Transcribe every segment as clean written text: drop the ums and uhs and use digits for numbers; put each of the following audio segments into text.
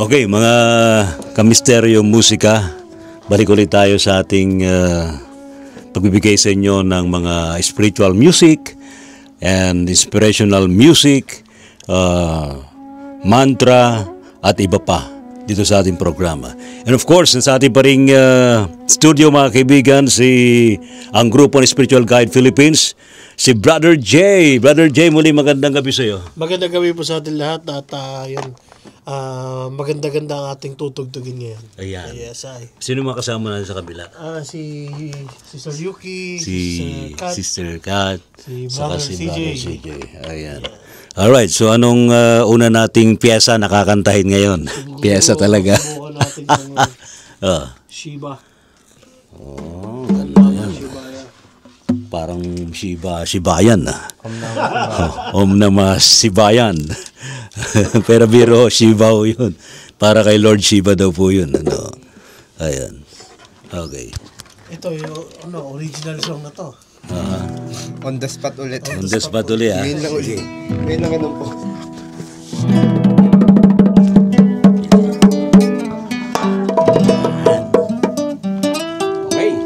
Okay, mga kamisteryo musika, balik ulit tayo sa ating pagbibigay sa inyo ng mga spiritual music and inspirational music, mantra at iba pa dito sa ating programa. And of course, sa ating pa ring studio mga kaibigan, ang grupo ng Spiritual Guide Philippines, si Brother J. Brother J, muli magandang gabi sa iyo. Magandang gabi po sa atin lahat at yun, maganda-ganda ang ating tutugtugin ngayon. Ayan. Yes, Sino mga kasama natin sa kabila? Si Sister Yuki, Si Sister Kat, si saka Brother si CJ. Brother CJ. Ayan. Alright, so anong una nating piyesa nakakantahin ngayon? Piyesa talaga. Subukan natin yung Shiba. Oh, ganda yan. Parang Shibayan. Om Namah Shibayan. Pero biro, Shiba ho yun. Para kay Lord Shiva daw po yun. Ano? Ayan. Okay. Ito yung original song na to. On the spot ulit. On the spot ulit, ha? Ngayon lang ulit. Ngayon lang ganun po. Okay.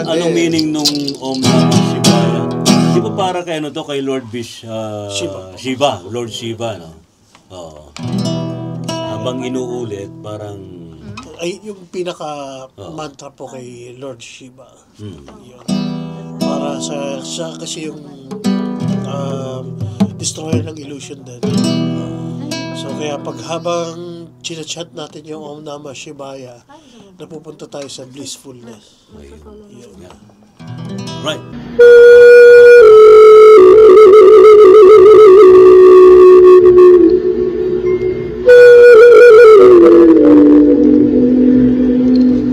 Anong meaning nung Om Namah Shivaya? Di ba para kay ano to, kay Lord Shiva, Lord Shiva, no? Oo. Habang inuulit, parang ay yung pinaka mantra po kay Lord Shiva. Yun. Para sa kasi yung destroyer ng illusion din. So kaya pag habang chinachat natin yung Om Namah Shivaya, napupunta tayo sa blissfulness. Right.